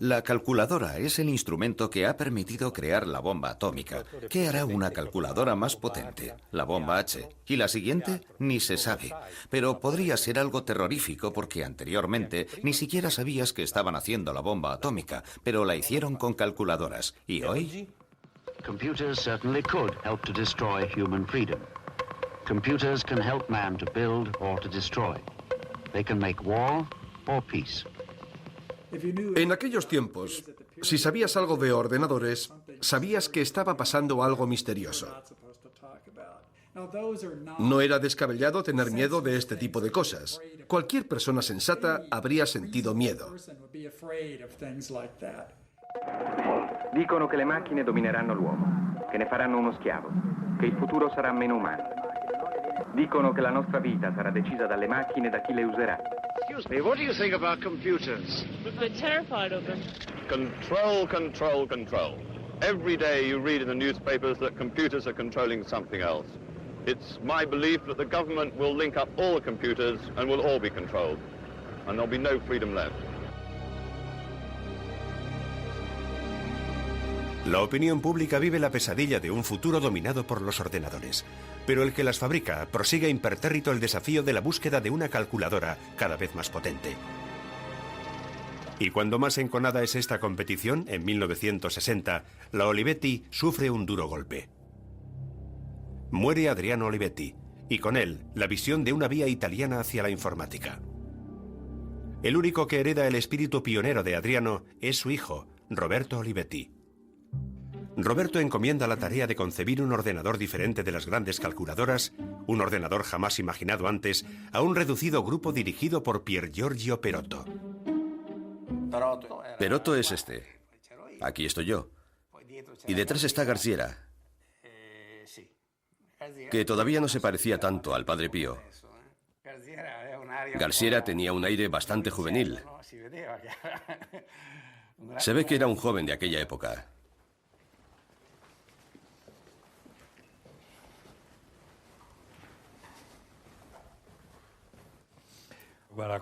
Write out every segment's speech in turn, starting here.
La calculadora es el instrumento que ha permitido crear la bomba atómica. ¿Qué hará una calculadora más potente? La bomba H. ¿Y la siguiente? Ni se sabe. Pero podría ser algo terrorífico porque anteriormente ni siquiera sabías que estaban haciendo la bomba atómica, pero la hicieron con calculadoras. ¿Y hoy? Computers certainly could help to destroy human freedom. Computers can help man to build or to destroy. They can make war or peace. En aquellos tiempos, si sabías algo de ordenadores, sabías que estaba pasando algo misterioso. No era descabellado tener miedo de este tipo de cosas. Cualquier persona sensata habría sentido miedo. Dicono che le macchine domineranno l'uomo, che ne faranno uno schiavo, che il futuro sarà meno umano. Dicono che la nostra vita sarà decisa dalle macchine e da chi le userà. Excuse me, what do you think about computers? We're terrified of them. Control, control, control. Every day you read in the newspapers that computers are controlling something else. It's my belief that the government will link up all the computers and we'll all be controlled. And there'll be no freedom left. La opinión pública vive la pesadilla de un futuro dominado por los ordenadores. Pero el que las fabrica prosigue impertérrito el desafío de la búsqueda de una calculadora cada vez más potente. Y cuando más enconada es esta competición, en 1960, la Olivetti sufre un duro golpe. Muere Adriano Olivetti, y con él la visión de una vía italiana hacia la informática. El único que hereda el espíritu pionero de Adriano es su hijo, Roberto Olivetti. Roberto encomienda la tarea de concebir un ordenador diferente de las grandes calculadoras, un ordenador jamás imaginado antes, a un reducido grupo dirigido por Pier Giorgio Perotto. Perotto es este. Aquí estoy yo. Y detrás está Garciera, que todavía no se parecía tanto al Padre Pío. Garciera tenía un aire bastante juvenil. Se ve que era un joven de aquella época.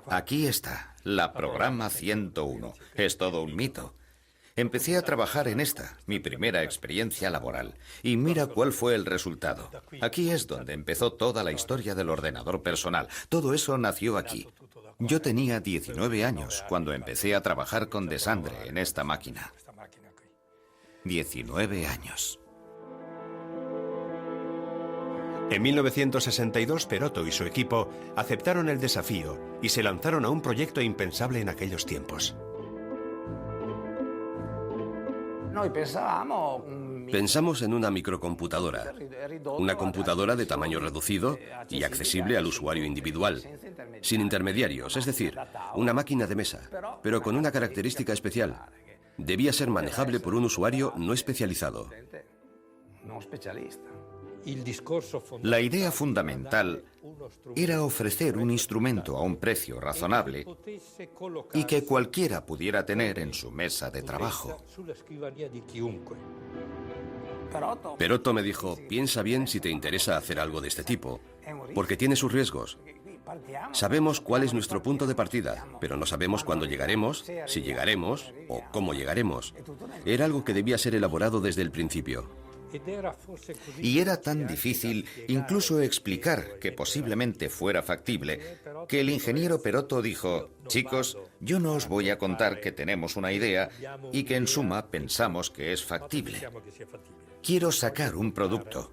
Aquí está, la Programa 101. Es todo un mito. Empecé a trabajar en esta, mi primera experiencia laboral, y mira cuál fue el resultado. Aquí es donde empezó toda la historia del ordenador personal. Todo eso nació aquí. Yo tenía 19 años cuando empecé a trabajar con Desandre en esta máquina. 19 años. En 1962, Perotto y su equipo aceptaron el desafío y se lanzaron a un proyecto impensable en aquellos tiempos. Pensamos en una microcomputadora, una computadora de tamaño reducido y accesible al usuario individual, sin intermediarios, es decir, una máquina de mesa, pero con una característica especial. Debía ser manejable por un usuario no especializado. La idea fundamental era ofrecer un instrumento a un precio razonable y que cualquiera pudiera tener en su mesa de trabajo. Perotto me dijo, piensa bien si te interesa hacer algo de este tipo, porque tiene sus riesgos. Sabemos cuál es nuestro punto de partida, pero no sabemos cuándo llegaremos, si llegaremos o cómo llegaremos. Era algo que debía ser elaborado desde el principio. Y era tan difícil incluso explicar que posiblemente fuera factible, que el ingeniero Perotto dijo, chicos, yo no os voy a contar que tenemos una idea y que en suma pensamos que es factible. Quiero sacar un producto,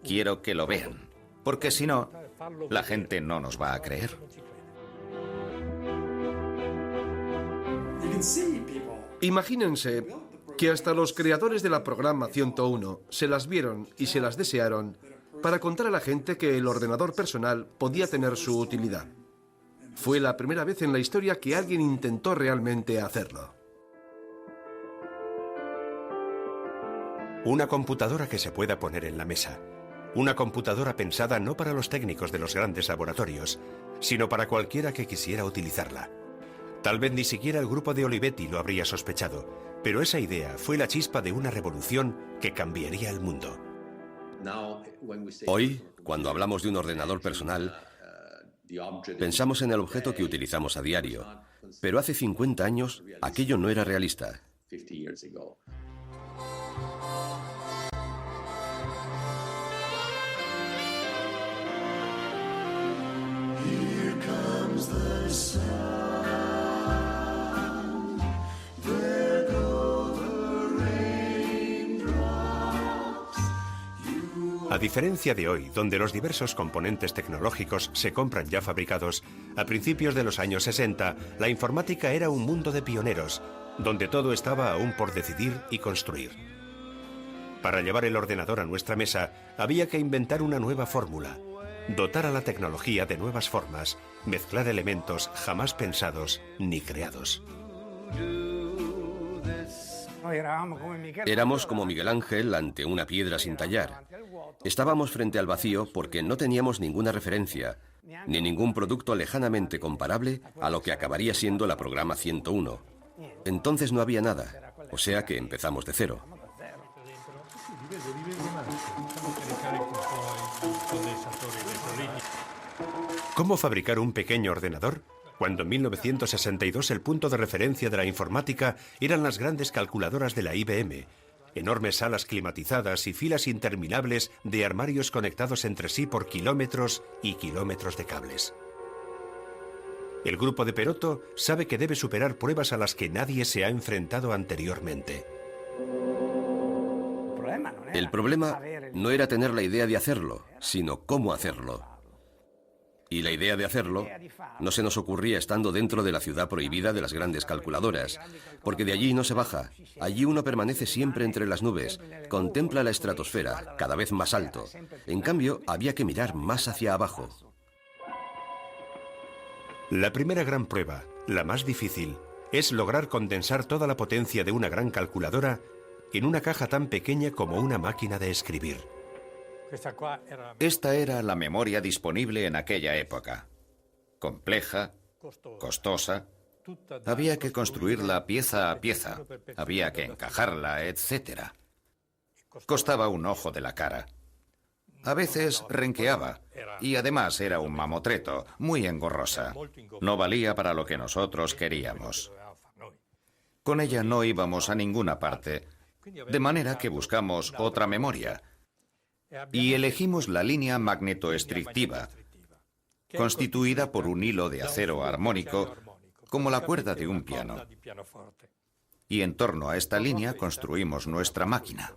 quiero que lo vean, porque si no, la gente no nos va a creer. Imagínense que hasta los creadores de la Programa 101 se las vieron y se las desearon para contar a la gente que el ordenador personal podía tener su utilidad. Fue la primera vez en la historia que alguien intentó realmente hacerlo. Una computadora que se pueda poner en la mesa. Una computadora pensada no para los técnicos de los grandes laboratorios, sino para cualquiera que quisiera utilizarla. Tal vez ni siquiera el grupo de Olivetti lo habría sospechado, pero esa idea fue la chispa de una revolución que cambiaría el mundo. Hoy, cuando hablamos de un ordenador personal, Pensamos en el objeto que utilizamos a diario, pero hace 50 años aquello no era realista. A diferencia de hoy, donde los diversos componentes tecnológicos se compran ya fabricados, a principios de los años 60, la informática era un mundo de pioneros, donde todo estaba aún por decidir y construir. Para llevar el ordenador a nuestra mesa, había que inventar una nueva fórmula, dotar a la tecnología de nuevas formas, mezclar elementos jamás pensados ni creados. Éramos como Miguel Ángel ante una piedra sin tallar. Estábamos frente al vacío porque no teníamos ninguna referencia, ni ningún producto lejanamente comparable a lo que acabaría siendo la programa 101. Entonces no había nada, o sea que empezamos de cero. ¿Cómo fabricar un pequeño ordenador? Cuando en 1962 el punto de referencia de la informática eran las grandes calculadoras de la IBM, enormes salas climatizadas y filas interminables de armarios conectados entre sí por kilómetros y kilómetros de cables. El grupo de Perotto sabe que debe superar pruebas a las que nadie se ha enfrentado anteriormente. El problema no era tener la idea de hacerlo, sino cómo hacerlo. Y la idea de hacerlo no se nos ocurría estando dentro de la ciudad prohibida de las grandes calculadoras, porque de allí no se baja. Allí uno permanece siempre entre las nubes, contempla la estratosfera, cada vez más alto. En cambio, había que mirar más hacia abajo. La primera gran prueba, la más difícil, es lograr condensar toda la potencia de una gran calculadora en una caja tan pequeña como una máquina de escribir. Esta era la memoria disponible en aquella época. Compleja, costosa. Había que construirla pieza a pieza. Había que encajarla, etc. Costaba un ojo de la cara. A veces renqueaba. Y además era un mamotreto, muy engorrosa. No valía para lo que nosotros queríamos. Con ella no íbamos a ninguna parte. De manera que buscamos otra memoria. Y elegimos la línea magnetoestrictiva, constituida por un hilo de acero armónico, como la cuerda de un piano. Y en torno a esta línea construimos nuestra máquina.